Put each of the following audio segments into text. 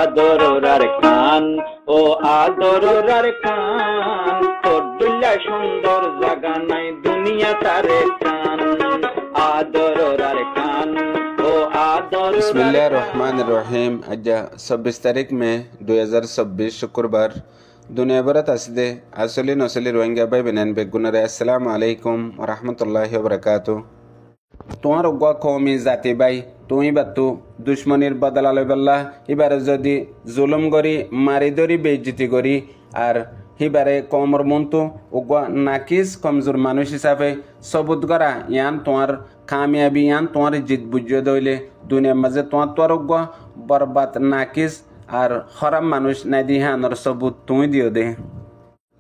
আদরার খান ও আদরার খান তোর দুল্লা সুন্দর জাগা নাই দুনিয়া তারে খান আদরার খান ও আদর। বিসমিল্লাহির রহমানির রহিম। আজ 26 তারিখ মে 2024 শুক্রবার। দুনিয়া ভরত আসলে আসলি নসলি রোহিঙ্গা ভাই বেনেন বেগুনারে আসসালামু আলাইকুম ওয়া রাহমাতুল্লাহি ওয়া বারাকাতুহু। তোমার গা কওমি জাতি ভাই তুমি বাতু দুশ্মনির বদলা লইবল্লা এবারে যদি জুলুম করি মারি ধরি বেইজ্জতি করি আর হিবারে কমর মন্তু উগা নাকিস কমজোর মানুষ হিসাবে সবুত করা ইয়ান তোমার কামিয়াবি ইয়ান তোমার জিত বুঝিয়ে দইলে দুনিয়ার মাঝে তোমার উগা বরবাদ নাকিস আর খরাম মানুষ নাই দি হানর সবুত তুমি দিও দে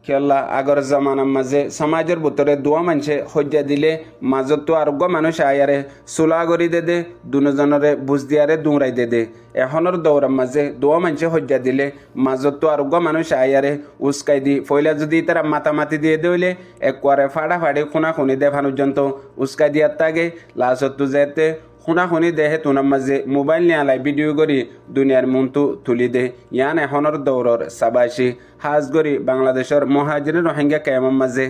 কেলা আগর জামানার মাঝে সমাজের ভিতরে দোয়া মানুষে হজ্জা দিলে মাজত তো আরোগ্য মানুষ আয়ারে চোলা করি দে দুজনরে বুঝ দিয়ারে দৌড়াই দে এখনের দৌড়ার মাঝে দোয়া মানুষে হজ্জা দিলে মাজত তো আরোগ্য মানুষ আয়ারে উস্কাই দি ফইলা যদি তারা মাতামাতি দিয়ে দইলে একবারে ফাড়া ফাড়ি খুনা খুনি দে পর্যন্ত উস্কাই দিয়ার তাগে লাস্টত তো যেতে খুনা খুনি দেহে তুনার মাঝে মোবাইল নিয়ে আলাই ভিডিও করি দুনিয়ার মন্তু তুলি দে ইয়ান এখনের দৌড়র সাবাসী হাজ করি বাংলাদেশের মহাজির রোহিঙ্গা কেমন মাঝে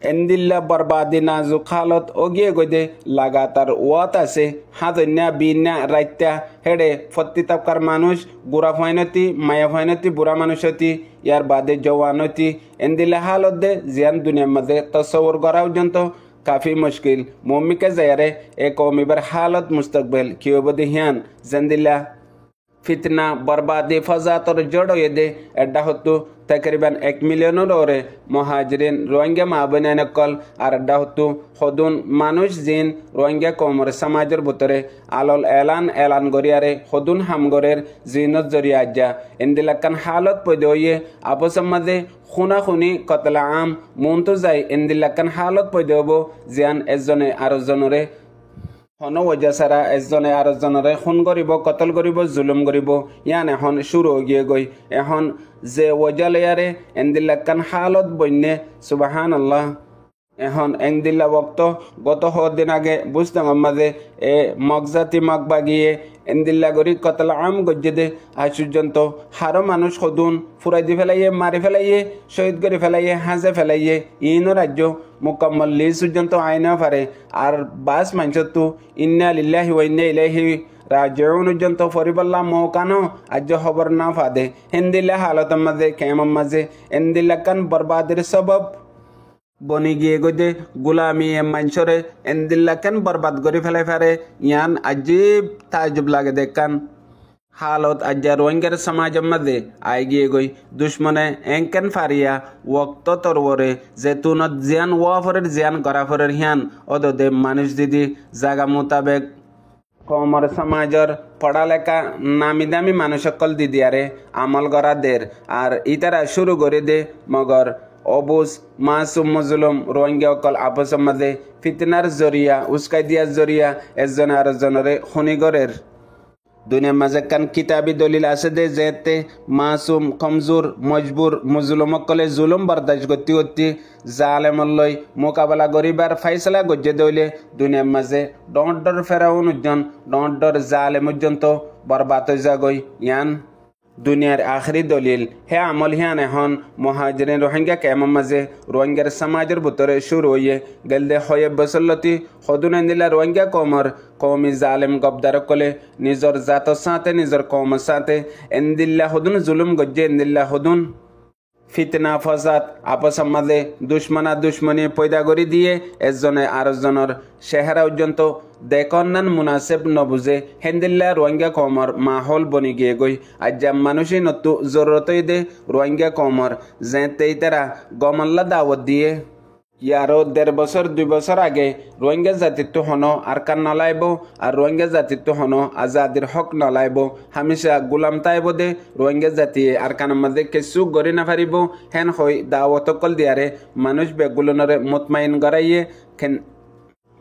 এন্দিল্লা বরবাদি নাজুক হালত ওগিয়ে গদে লাগাতার ওয়াত আছে হাতন্যা বিন্যা রাইত্যা হেডে ফত্তি তাপকার মানুষ গুড়া ফয়নতি মায়া ফয়নতি বুড়া মানুষতি ইয়ার বাদে জওয়ানতি এন্দিল্লা হালত দে জিয়ান দুনিয়ার মাঝে তসওর করা পর্যন্ত কাফি মুশকিল মম্মিকে যায়ারে এ কৌমিবার হালত মুস্তকবিল কিও বদি হিয়ান জেন্দিল্লা ফিতনা বরবাদি ফজাতর জড় হয়ে দে এডা হতো তকরিবান 1 মিলিয়নের ওরে মহাজিরিন রোহিঙ্গা মাহবুনা নকল আর এডা হতো হদুন মানুষ জিন রোহিঙ্গা কমর সমাজের ভিতরে আলল এলান গরিয়ারে হদুন হামগরের জিনত জরিয়া আজ্জা ইন্দিলাকান হালত পয়দে হয়ে আপসের মাঝে খুনা খুনি কতলা আম মনতো যাই ইন্দিলাকান হালত পয়দে হবো জিয়ান এজনে আরেকজনরে হন ওজা সারা এজনে আরেকজনরে খুন করিব কতল করিব জুলুম করিব ইয়ান এখন শুরু গিয়ে গই এখন যে ওজা লেয়ারে এন্দিল্লাকান হালত বন্যে সুবহানাল্লাহ এখন এংদিল্লা বক্ত গত দিন আগে বুঝতাম আমাদের এ মগজাতি মগ বাগিয়ে এন্দিল্লা গরি কতলা আম গজ্জে দে আজ পর্যন্ত হারো মানুষ সদুন ফুরাই দি ফেলাইয়ে মারি ফেলাইয়ে শহীদ করে ফেলাইয়ে হাজে ফেলাইয়ে ইনো রাজ্য মুকম্মল লিজ পর্যন্ত আইনা পারে আর বাস মানুষ তো ইন্না লিল্লাহি ওয়া ইন্না ইলাইহি রাজিউন পর্যন্ত ফরিবাল্লাহ মৌকানো আজ খবর না ফাদে হেন্দিল্লা হালত মাঝে কেমন মাঝে এন্দিল্লা কান বরবাদের সবব বনি গিয়ে গদে গুলামি মানুষরে এন্দিল্লা কেন বরবাদ করে ফেলে ফেরে ইয়ান আজীব তাজব লাগে দেখান হালত আজ্জা রোহিঙ্গার সমাজের মধ্যে আই গিয়ে গই দুশ্মনে এঙ্কেন ফারিয়া ওক্ত তরবরে যেতুনত জিয়ান ওয়াফরের জিয়ান গরাফরের হিয়ান অদদে মানুষ দিদি জাগা মোতাবেক কমর সমাজের পড়ালেখা নামি দামি মানুষ সকল দিদিয়ারে আমল করা দের আর ইতারা শুরু করে দে মগর অবুজ মাসুম মজলুম রোহিঙ্গা অকল আপসের মাঝে ফিতনার জরিয়া উস্কাই দিয়ার জরিয়া একজন আরেকজনরে খনিগরের দুনিয়ার মাঝে কান কিতাবি দলিল আছে দে যেতে মাসুম কমজোর মজবুর মজলুম অকলে জুলুম বরদাস্ত করতে করতে জালেমল্লই মোকাবেলা করিবার ফাইসলা গজ্জে দইলে দুনিয়ার মাঝে ডর ফেরাউন উজ্জন ডর জালেম পর্যন্ত বরবাদ হয়ে যাগই ইয়ান দুনিয়ার আখরি দলিল হে আমল হিয়ান এখন মহাজিরিন রোহিঙ্গা কেমন মাঝে রোহিঙ্গার সমাজের ভিতরে শুরু হয়ে গেলদে হয়ে বসল্লতি সদুন এন্দিলা রোহিঙ্গা কমর কৌমি জালেম গবদার কলে নিজর জাতর সাথে নিজর কৌমের সাথে এন্দিল্লা হদুন জুলুম গজ্জে এন্দিল্লা হদুন ফিতনা ফসাদ আপসের মাঝে দুশ্মনী পয়দা করে দিয়ে একজনে আরেকজনের চেহারা পর্যন্ত দেখনান মুনাসেব নবুঝে হেন্দিল্লা রোহিঙ্গা কমর মাহল বনি গিয়ে গই আজ মানুষই নতু জরুরতই দে রোহিঙ্গা কমর যেতেই তারা গমাল্লা দাওয়াত দিয়ে ইয়ারও 1.5 বছর 2 বছর আগে রোহিঙ্গা জাতিত্ব হন আর কান নলাইব আর রোহিঙ্গা জাতিত্ব হন আজাদির হক নলাইব হামেশা গুলাম তাইব দে রোহিঙ্গা জাতি আর কানের মাঝে কিছু গড়ি না পারিব হেন হই দাওয়াত কল দিয়ারে মানুষ বেগুলনরে মুতমাইন গড়াইয়ে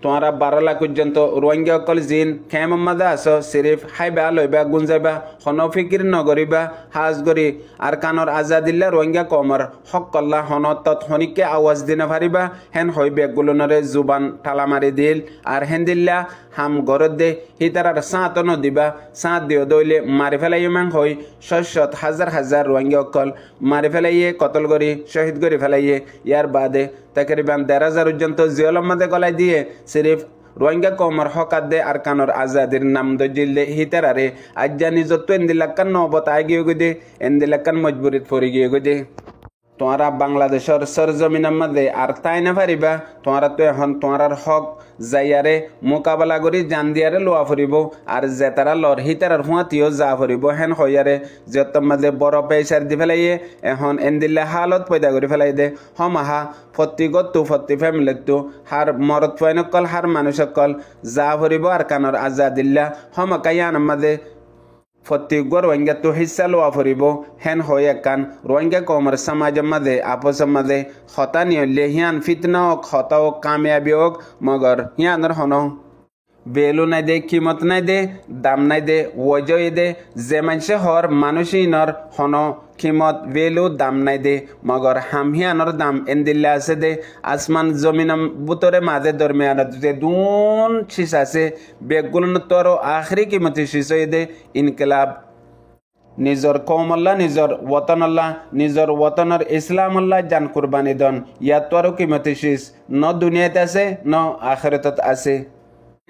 তোমারা 12 লাখ পর্যন্ত রোহিঙ্গা অকল জিন খেমাম্মাদা আছো সিরিফ হাইবা লইবা গুঞ্জাইবা হন ফিকির নগরিবা হাজ গরি আর কানর আজাদিল্লা রোহিঙ্গা কমর হক কল্লা হন তৎ হনিকে আওয়াজ দিনা ফারিবা হেন হই বেগুলনরে জুবান ঠালা মারি দিল আর হেন্দিল্লা হাম গরদ দে হিতারার সাঁত নদিবা সাঁত দিও দইলে মারি ফেলাই ম্যাং হই শস্যত হাজার হাজার রোহিঙ্গা অকল মারি ফেলাইয়ে কতল গরি শহীদ গরি ফেলাইয়ে ইয়ার বাদে তাকরিবান 13,000 পর্যন্ত জিয়লম মাদে গলাই দিয়ে সিরিফ রোহিঙ্গা কমর হকাত দে আর কানর আজাদির নাম দজিল হিতারারে আজ্জা নিজত্ব এন্দিলাক্কান নবত আয় গিয়ে গদে এন্দিলাক্কান মজবুরিত ফরি গিয়ে গদে তোমারা বাংলাদেশের সরজমিনের মধ্যে আর তাই না পারিবা তোমারা তো এখন তোমার হক যাইয়ারে মোকাবেলা করি জান দিয়ারে লোয়া ফুরিব আর যে তারা লর হিতার হুঁয়াতিও যা ফুরিব হেন হইয়ারে যত মাঝে বড় পয়সার দি ফেলাইয়ে এখন এন্দিল্লা হালত পয়দা করে ফেলাই দে হমাহা ফত্তি গত্তু ফত্তি ফ্যামিলিতো হার মরত পয়নকল হার মানুষকল যা ফুরিব আর কানর আজাদিল্লা হমাকাইয়ান মাঝে ফত্তিগর রোহিঙ্গা তো হিস্সা লোয়া ফুরিব হেন হয়ে কান রোহিঙ্গা কমর সমাজের মাঝে আপসের মাঝে হতা নিয়লে হিয়ান ফিতনা হোক হতা হোক কামিয়াবি হোক মগর হিয়ানর হন বেলু নাই দে কিমত নাই দে দাম নাই দে ওজই দে যে মানুষে হর মানুষই নর হন কিমত বেলু দাম নাই দে মগর হামহিয়ানর দাম এন্দিল্লা আছে দে আসমান জমিন বুতরে মাঝে দরমিয়ান দুন শিস আছে বেগুন তোর আখরি কিমতি শিস দে ইনকলাব নিজর কৌম আল্লাহ নিজর ওতন আল্লাহ নিজর ওতনের ইসলাম আল্লাহ জান কুরবানি দন ইয়াত তোর কিমতি শিস ন দুনিয়াতে আছে ন আখেরাতত আছে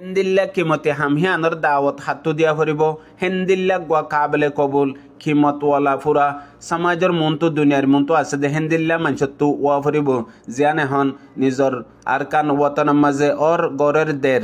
হেন্দিল্লা কিমতে হামহিয়ানর দাওয়াত হাতু দিয়া ফুরিব হেন্দিল্লা গোয়া কাবলে কবুল কিমত ওয়ালা ফুরা সমাজের মনটো দুনিয়ার মনটো আছে দে হেন্দিল্লা মানুষতো ওয়া ফুরিব জিয়ান এখন নিজর আরকান ওয়াতনের মাঝে ওর গরের দের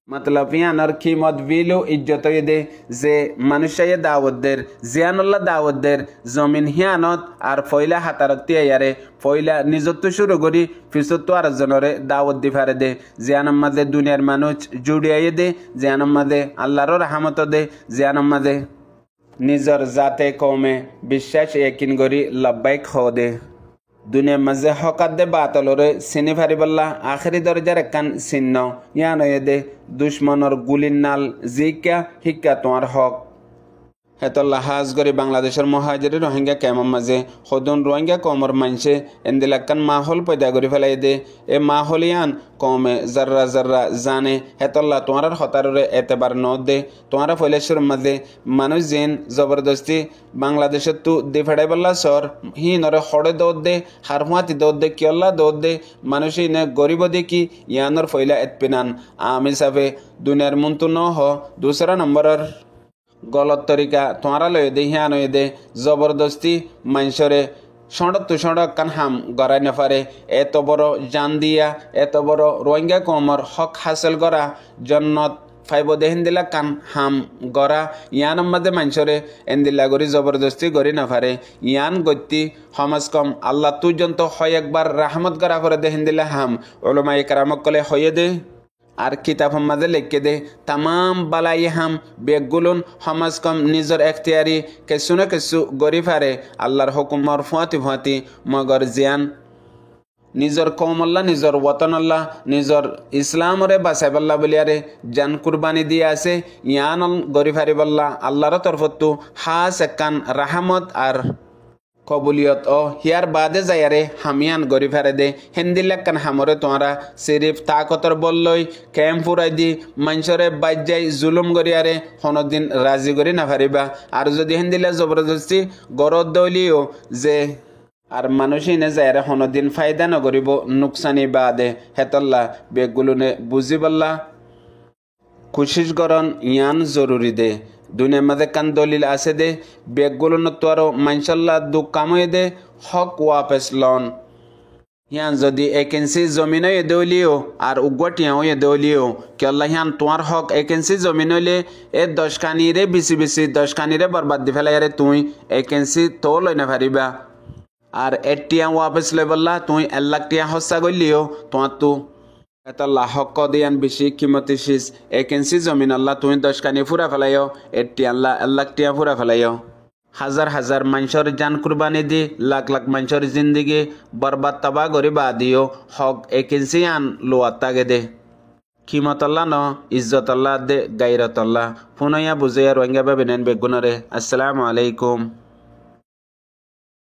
मतलब यानर कीमत विलु इज्जत दे जे मनुष्य दावत देर जियानुल्लाह दावत देर जमीन हियानत और फैला हातारती यारे फैला निजत्व शुरू करी फिसत्व और जनरे दावत दी फारे दे जियानम मादे दुनियार मानुष जुड़ियाई दे जियानम मादे अल्लाहर रहमत दे जियानम मादे निजर जाते कौमे বিশ্বাস यकीन करी लब्बैक हो दे দুনিয়ার মাঝে হকাত দে বাতলরে চিনি ফারিবল্লা আখেরি দরজার একান চিহ্ন ইয়ান দে দুশ্মনের গুলির নাল জিকা শিক্ষা তোমার হক হেতল্লা হাজ গরি বাংলাদেশের মহাজিরি রোহিঙ্গা কেমন মাঝে সদন রোহিঙ্গা কমর মানছে এন্দিলাক্কান মাহল পয়দা করে ফেলাই দে এ মাহলিয়ান কমে জর্রা জর্রা জানে হেতল্লা তোমার হতারে এতেবার ন দে তোমার ফৈলেশ্বর মাঝে মানুষ যেন জবরদস্তি বাংলাদেশের তু দে ফেড়াই বললা সর হি নরে হড়ে দৌড় দে হারহুয়াতি দৌড় দে কিয়ল্লা দৌড় দে মানুষই নে গরিব দেখি ইয়ানোর ফৈলা এতপিনান আমি সাফে দুনিয়ার মন্তু ন হ দুসরা নম্বরের গলত তরিকা তোমারা লয়ে দে হিয়ান হয়ে দে জবরদস্তি মানুষরে সড়ক তো সড়ক কান হাম গড়াই নেপারে এত বড় জান দিয়া এত বড় রোহিঙ্গা কমর হক হাসিল করা জন্নত ফাইব দেহিন্দিলা কান হাম গড়া ইয়ান মাঝে মানুষরে এন্দিলা গড়ি জবরদস্তি গড়ি নেপারে ইয়ান গতি সমাজ কম আল্লাহ তু জন্ত হয় একবার রাহমত গড়া করে দেহিন্দিলা হাম ওলমায়ে কেরামক কলে হয়ে দে আর কিতাব মাঝে লিখে দে তাম বালাই হাম বেগুলুন সমাজ কম নিজর এখতিয়ারি কিছু না কিছু গড়ি ফারে আল্লাহর হুকুমর ফুয়াতি ফুয়াতি মগর জিয়ান নিজর কৌম আল্লাহ নিজর ওতন আল্লাহ নিজর ইসলামরে বাঁচাই পাল্লা বলিয়ারে জান কুরবানি দিয়ে আছে ইয়ান গড়ি ফারি বল্লা আল্লাহর তরফতো হাস একান রাহমত আর কবুলিয়ত ও হিয়ার বাদে যায়ারে হামিয়ান গড়ি ফেরে দে হেন্দিল্লাকান হামরে তোমরা সিরিফ তাকতর বললই ক্যাম ফুরাই দি মানুষরে বাইর যাই জুলুম গড়িয়ারে হনদিন রাজি গড়ি না ফারিবা আর যদি হেন্দিল্লা জবরদস্তি গরদ দলিও যে আর মানুষই নে যায়ারে হনদিন ফায়দা নগরিব নুকসানি বাদে হেতল্লা বেগুলুনে বুঝিবল্লা কোশিশ করন ইয়ান জরুরি দে দুনিয়ার মাঝে কান দলিল আছে দে বেগুলো তোর মাইনশাল্লাহ দু কাময়ে দে হক ওয়াপেস লন হিয়ান যদি একেন্সি জমিনও দলিও আর উগটিয়াও দলিও কেল্লা হিয়ান তোমার হক একেন্সি জমিন হইলে এ 10 কানিরে বেশি বেশি 10 কানিরে বরবাদ দি ফেলাই আরে তুই একেন্সি তো লই না পারিবা আর এটিয়া ওয়াপেস লই বললা তুই 1 লাখ টিয়া হসা গলিও তোমার তো এতল্লা হক দিয়ান বেশি কিমতি শিস একেন্সি জমিন আল্লাহ তুমি 10 কানি ফুরা ফেলাইও এটি আল্লাহ 1 লাখ টিয়া ফুরা ফেলাইও হাজার হাজার মানুষের জান কুরবানি দি লাখ লাখ মানুষের জিন্দগি বরবাদ তাবা গরি বাদিও হক একেন্সি আন লোয়া তাগে দে কিমতল্লা ন ইজ্জতল্লা দে গাইরতল্লা ফুনয়া বুঝে রোহিঙ্গা বেবেনেন বেগুনরে। আসসালামু আলাইকুম।